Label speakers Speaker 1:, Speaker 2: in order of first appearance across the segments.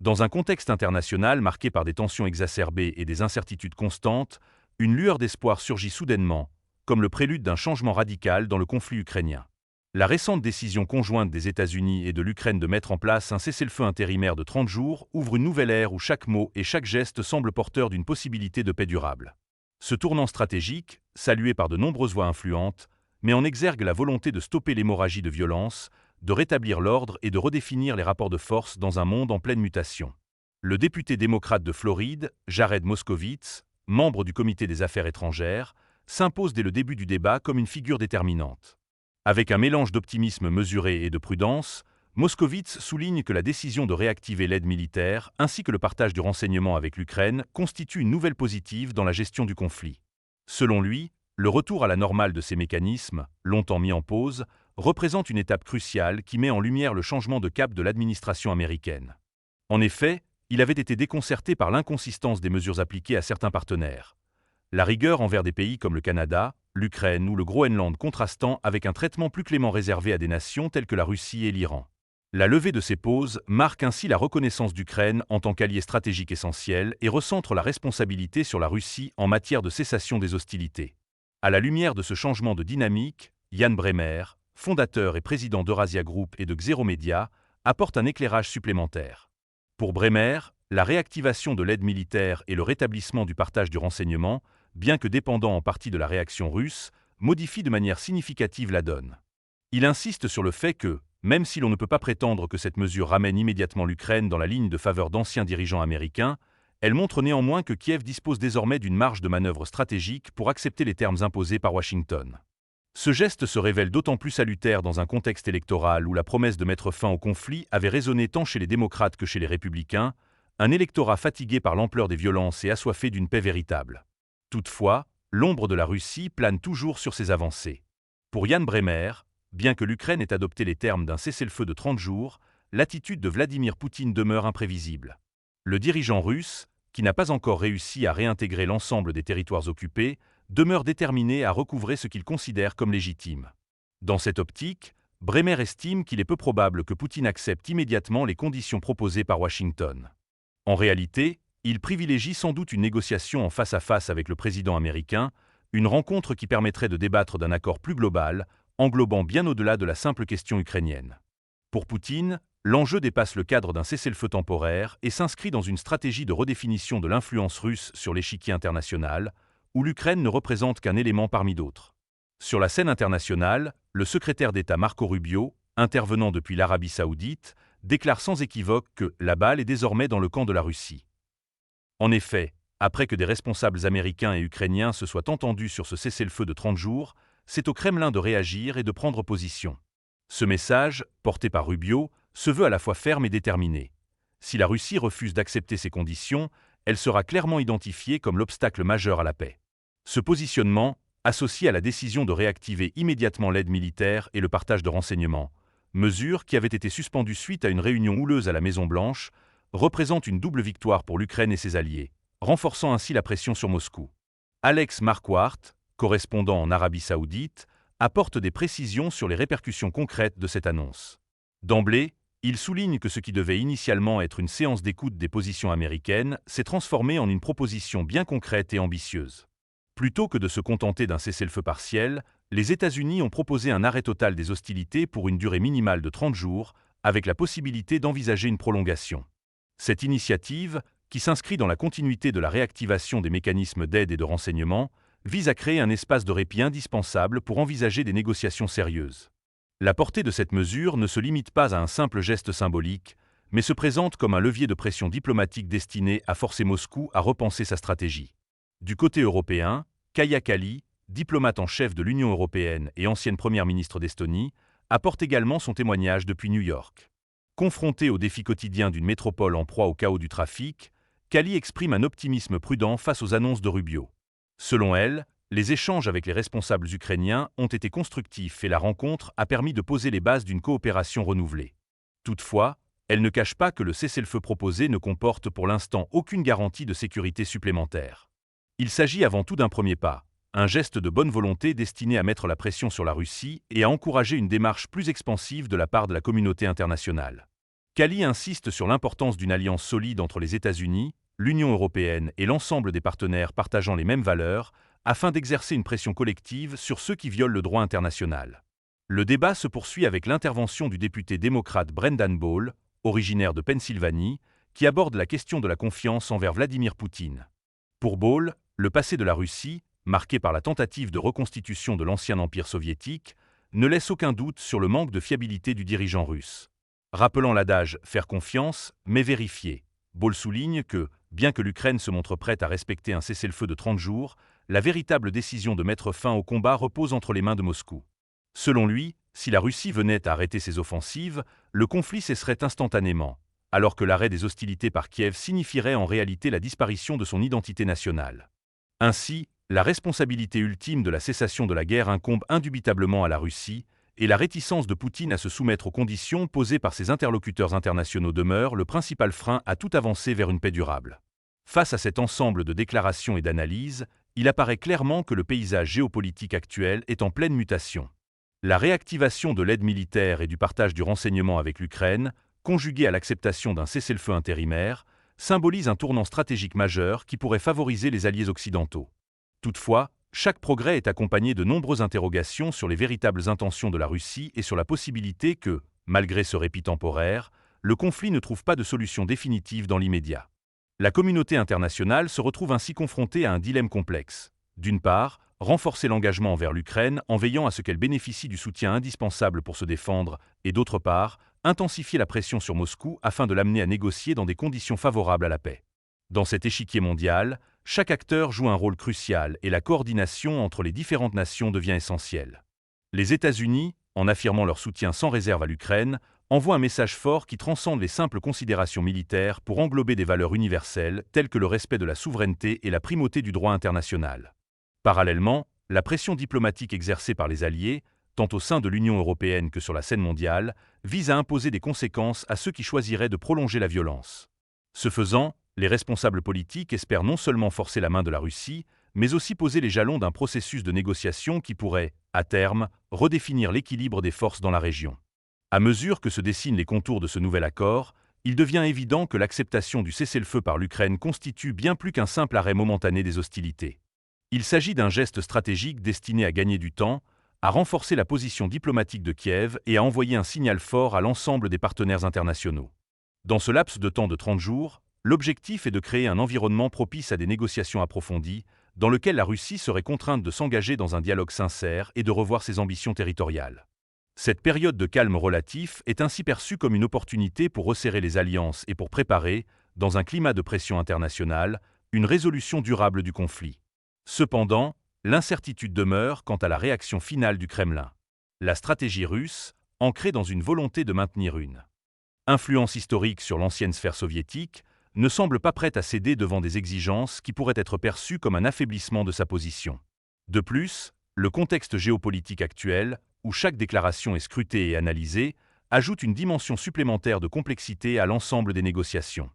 Speaker 1: Dans un contexte international marqué par des tensions exacerbées et des incertitudes constantes, une lueur d'espoir surgit soudainement, comme le prélude d'un changement radical dans le conflit ukrainien. La récente décision conjointe des États-Unis et de l'Ukraine de mettre en place un cessez-le-feu intérimaire de 30 jours ouvre une nouvelle ère où chaque mot et chaque geste semblent porteurs d'une possibilité de paix durable. Ce tournant stratégique, salué par de nombreuses voix influentes, met en exergue la volonté de stopper l'hémorragie de violence, de rétablir l'ordre et de redéfinir les rapports de force dans un monde en pleine mutation. Le député démocrate de Floride, Jared Moskowitz, membre du comité des affaires étrangères, s'impose dès le début du débat comme une figure déterminante. Avec un mélange d'optimisme mesuré et de prudence, Moskowitz souligne que la décision de réactiver l'aide militaire ainsi que le partage du renseignement avec l'Ukraine constitue une nouvelle positive dans la gestion du conflit. Selon lui, le retour à la normale de ces mécanismes, longtemps mis en pause, représente une étape cruciale qui met en lumière le changement de cap de l'administration américaine. En effet, il avait été déconcerté par l'inconsistance des mesures appliquées à certains partenaires. La rigueur envers des pays comme le Canada, l'Ukraine ou le Groenland contrastant avec un traitement plus clément réservé à des nations telles que la Russie et l'Iran. La levée de ces pauses marque ainsi la reconnaissance d'Ukraine en tant qu'allié stratégique essentiel et recentre la responsabilité sur la Russie en matière de cessation des hostilités. À la lumière de ce changement de dynamique, Jan Bremer, fondateur et président d'Eurasia Group et de Xeromedia, apporte un éclairage supplémentaire. Pour Bremer, la réactivation de l'aide militaire et le rétablissement du partage du renseignement, bien que dépendant en partie de la réaction russe, modifient de manière significative la donne. Il insiste sur le fait que, même si l'on ne peut pas prétendre que cette mesure ramène immédiatement l'Ukraine dans la ligne de faveur d'anciens dirigeants américains, elle montre néanmoins que Kiev dispose désormais d'une marge de manœuvre stratégique pour accepter les termes imposés par Washington. Ce geste se révèle d'autant plus salutaire dans un contexte électoral où la promesse de mettre fin au conflit avait résonné tant chez les démocrates que chez les républicains, un électorat fatigué par l'ampleur des violences et assoiffé d'une paix véritable. Toutefois, l'ombre de la Russie plane toujours sur ces avancées. Pour Jan Bremer, bien que l'Ukraine ait adopté les termes d'un cessez-le-feu de 30 jours, l'attitude de Vladimir Poutine demeure imprévisible. Le dirigeant russe, qui n'a pas encore réussi à réintégrer l'ensemble des territoires occupés, demeure déterminé à recouvrer ce qu'il considère comme légitime. Dans cette optique, Bremer estime qu'il est peu probable que Poutine accepte immédiatement les conditions proposées par Washington. En réalité, il privilégie sans doute une négociation en face à face avec le président américain, une rencontre qui permettrait de débattre d'un accord plus global, englobant bien au-delà de la simple question ukrainienne. Pour Poutine, l'enjeu dépasse le cadre d'un cessez-le-feu temporaire et s'inscrit dans une stratégie de redéfinition de l'influence russe sur l'échiquier international, où l'Ukraine ne représente qu'un élément parmi d'autres. Sur la scène internationale, le secrétaire d'État Marco Rubio, intervenant depuis l'Arabie saoudite, déclare sans équivoque que la balle est désormais dans le camp de la Russie. En effet, après que des responsables américains et ukrainiens se soient entendus sur ce cessez-le-feu de 30 jours, c'est au Kremlin de réagir et de prendre position. Ce message, porté par Rubio, se veut à la fois ferme et déterminé. Si la Russie refuse d'accepter ces conditions, elle sera clairement identifiée comme l'obstacle majeur à la paix. Ce positionnement, associé à la décision de réactiver immédiatement l'aide militaire et le partage de renseignements, mesure qui avait été suspendue suite à une réunion houleuse à la Maison-Blanche, représente une double victoire pour l'Ukraine et ses alliés, renforçant ainsi la pression sur Moscou. Alex Marquardt, correspondant en Arabie saoudite, apporte des précisions sur les répercussions concrètes de cette annonce. D'emblée, il souligne que ce qui devait initialement être une séance d'écoute des positions américaines s'est transformé en une proposition bien concrète et ambitieuse. Plutôt que de se contenter d'un cessez-le-feu partiel, les États-Unis ont proposé un arrêt total des hostilités pour une durée minimale de 30 jours, avec la possibilité d'envisager une prolongation. Cette initiative, qui s'inscrit dans la continuité de la réactivation des mécanismes d'aide et de renseignement, vise à créer un espace de répit indispensable pour envisager des négociations sérieuses. La portée de cette mesure ne se limite pas à un simple geste symbolique, mais se présente comme un levier de pression diplomatique destiné à forcer Moscou à repenser sa stratégie. Du côté européen, Kaja Kallas, diplomate en chef de l'Union européenne et ancienne première ministre d'Estonie, apporte également son témoignage depuis New York. Confrontée aux défis quotidiens d'une métropole en proie au chaos du trafic, Kallas exprime un optimisme prudent face aux annonces de Rubio. Selon elle, les échanges avec les responsables ukrainiens ont été constructifs et la rencontre a permis de poser les bases d'une coopération renouvelée. Toutefois, elle ne cache pas que le cessez-le-feu proposé ne comporte pour l'instant aucune garantie de sécurité supplémentaire. Il s'agit avant tout d'un premier pas, un geste de bonne volonté destiné à mettre la pression sur la Russie et à encourager une démarche plus expansive de la part de la communauté internationale. Kali insiste sur l'importance d'une alliance solide entre les États-Unis, l'Union européenne et l'ensemble des partenaires partageant les mêmes valeurs, afin d'exercer une pression collective sur ceux qui violent le droit international. Le débat se poursuit avec l'intervention du député démocrate Brendan Ball, originaire de Pennsylvanie, qui aborde la question de la confiance envers Vladimir Poutine. Pour Ball, le passé de la Russie, marqué par la tentative de reconstitution de l'ancien empire soviétique, ne laisse aucun doute sur le manque de fiabilité du dirigeant russe. Rappelant l'adage « faire confiance, mais vérifier », Ball souligne que, bien que l'Ukraine se montre prête à respecter un cessez-le-feu de 30 jours, la véritable décision de mettre fin au combat repose entre les mains de Moscou. Selon lui, si la Russie venait à arrêter ses offensives, le conflit cesserait instantanément, alors que l'arrêt des hostilités par Kiev signifierait en réalité la disparition de son identité nationale. Ainsi, la responsabilité ultime de la cessation de la guerre incombe indubitablement à la Russie, et la réticence de Poutine à se soumettre aux conditions posées par ses interlocuteurs internationaux demeure le principal frein à toute avancée vers une paix durable. Face à cet ensemble de déclarations et d'analyses, il apparaît clairement que le paysage géopolitique actuel est en pleine mutation. La réactivation de l'aide militaire et du partage du renseignement avec l'Ukraine, conjuguée à l'acceptation d'un cessez-le-feu intérimaire, symbolise un tournant stratégique majeur qui pourrait favoriser les alliés occidentaux. Toutefois, chaque progrès est accompagné de nombreuses interrogations sur les véritables intentions de la Russie et sur la possibilité que, malgré ce répit temporaire, le conflit ne trouve pas de solution définitive dans l'immédiat. La communauté internationale se retrouve ainsi confrontée à un dilemme complexe. D'une part, renforcer l'engagement envers l'Ukraine en veillant à ce qu'elle bénéficie du soutien indispensable pour se défendre, et d'autre part, intensifier la pression sur Moscou afin de l'amener à négocier dans des conditions favorables à la paix. Dans cet échiquier mondial, chaque acteur joue un rôle crucial et la coordination entre les différentes nations devient essentielle. Les États-Unis, en affirmant leur soutien sans réserve à l'Ukraine, envoient un message fort qui transcende les simples considérations militaires pour englober des valeurs universelles telles que le respect de la souveraineté et la primauté du droit international. Parallèlement, la pression diplomatique exercée par les alliés, tant au sein de l'Union européenne que sur la scène mondiale, vise à imposer des conséquences à ceux qui choisiraient de prolonger la violence. Ce faisant, les responsables politiques espèrent non seulement forcer la main de la Russie, mais aussi poser les jalons d'un processus de négociation qui pourrait, à terme, redéfinir l'équilibre des forces dans la région. À mesure que se dessinent les contours de ce nouvel accord, il devient évident que l'acceptation du cessez-le-feu par l'Ukraine constitue bien plus qu'un simple arrêt momentané des hostilités. Il s'agit d'un geste stratégique destiné à gagner du temps, à renforcer la position diplomatique de Kiev et à envoyer un signal fort à l'ensemble des partenaires internationaux. Dans ce laps de temps de 30 jours, l'objectif est de créer un environnement propice à des négociations approfondies, dans lequel la Russie serait contrainte de s'engager dans un dialogue sincère et de revoir ses ambitions territoriales. Cette période de calme relatif est ainsi perçue comme une opportunité pour resserrer les alliances et pour préparer, dans un climat de pression internationale, une résolution durable du conflit. Cependant, l'incertitude demeure quant à la réaction finale du Kremlin. La stratégie russe, ancrée dans une volonté de maintenir une influence historique sur l'ancienne sphère soviétique, ne semble pas prête à céder devant des exigences qui pourraient être perçues comme un affaiblissement de sa position. De plus, le contexte géopolitique actuel, où chaque déclaration est scrutée et analysée, ajoute une dimension supplémentaire de complexité à l'ensemble des négociations.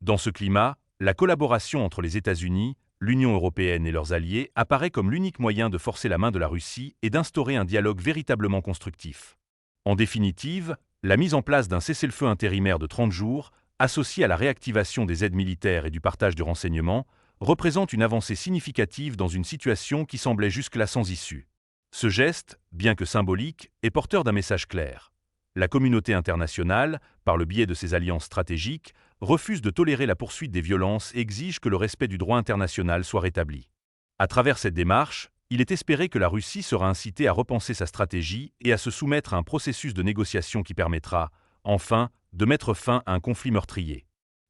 Speaker 1: Dans ce climat, la collaboration entre les États-Unis, l'Union européenne et leurs alliés apparaît comme l'unique moyen de forcer la main de la Russie et d'instaurer un dialogue véritablement constructif. En définitive, la mise en place d'un cessez-le-feu intérimaire de 30 jours, associé à la réactivation des aides militaires et du partage du renseignement, représente une avancée significative dans une situation qui semblait jusque-là sans issue. Ce geste, bien que symbolique, est porteur d'un message clair. La communauté internationale, par le biais de ses alliances stratégiques, refuse de tolérer la poursuite des violences et exige que le respect du droit international soit rétabli. À travers cette démarche, il est espéré que la Russie sera incitée à repenser sa stratégie et à se soumettre à un processus de négociation qui permettra, enfin, de mettre fin à un conflit meurtrier.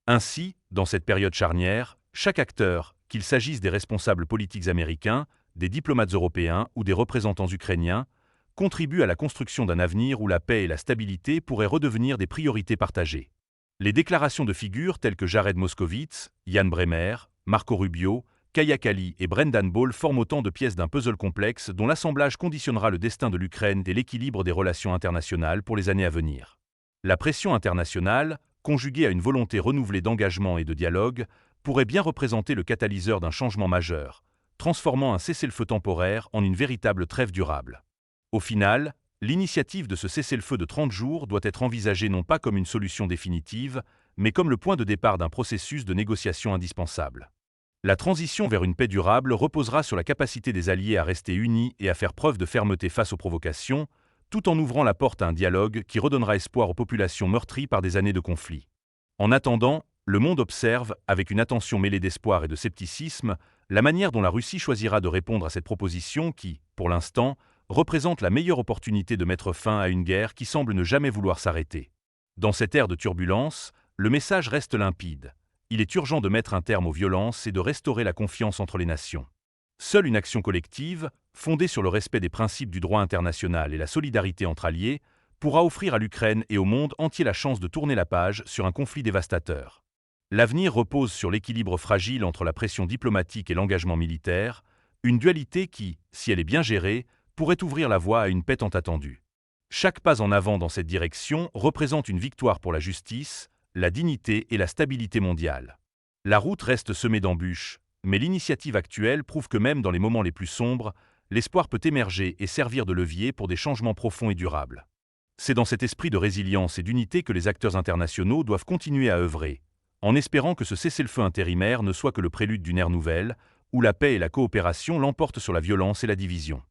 Speaker 1: Ainsi, dans cette période charnière, chaque acteur, qu'il s'agisse des responsables politiques américains, des diplomates européens ou des représentants ukrainiens, contribue à la construction d'un avenir où la paix et la stabilité pourraient redevenir des priorités partagées. Les déclarations de figures telles que Jared Moskowitz, Jan Bremer, Marco Rubio, Kaja Kali et Brendan Ball forment autant de pièces d'un puzzle complexe dont l'assemblage conditionnera le destin de l'Ukraine et l'équilibre des relations internationales pour les années à venir. La pression internationale, conjuguée à une volonté renouvelée d'engagement et de dialogue, pourrait bien représenter le catalyseur d'un changement majeur, transformant un cessez-le-feu temporaire en une véritable trêve durable. Au final, L'initiative de ce cessez-le-feu de 30 jours doit être envisagée non pas comme une solution définitive, mais comme le point de départ d'un processus de négociation indispensable. La transition vers une paix durable reposera sur la capacité des alliés à rester unis et à faire preuve de fermeté face aux provocations, tout en ouvrant la porte à un dialogue qui redonnera espoir aux populations meurtries par des années de conflits. En attendant, le monde observe, avec une attention mêlée d'espoir et de scepticisme, la manière dont la Russie choisira de répondre à cette proposition qui, pour l'instant, représente la meilleure opportunité de mettre fin à une guerre qui semble ne jamais vouloir s'arrêter. Dans cette ère de turbulence, le message reste limpide. Il est urgent de mettre un terme aux violences et de restaurer la confiance entre les nations. Seule une action collective, fondée sur le respect des principes du droit international et la solidarité entre alliés, pourra offrir à l'Ukraine et au monde entier la chance de tourner la page sur un conflit dévastateur. L'avenir repose sur l'équilibre fragile entre la pression diplomatique et l'engagement militaire, une dualité qui, si elle est bien gérée, pourrait ouvrir la voie à une paix tant attendue. Chaque pas en avant dans cette direction représente une victoire pour la justice, la dignité et la stabilité mondiale. La route reste semée d'embûches, mais l'initiative actuelle prouve que même dans les moments les plus sombres, l'espoir peut émerger et servir de levier pour des changements profonds et durables. C'est dans cet esprit de résilience et d'unité que les acteurs internationaux doivent continuer à œuvrer, en espérant que ce cessez-le-feu intérimaire ne soit que le prélude d'une ère nouvelle, où la paix et la coopération l'emportent sur la violence et la division.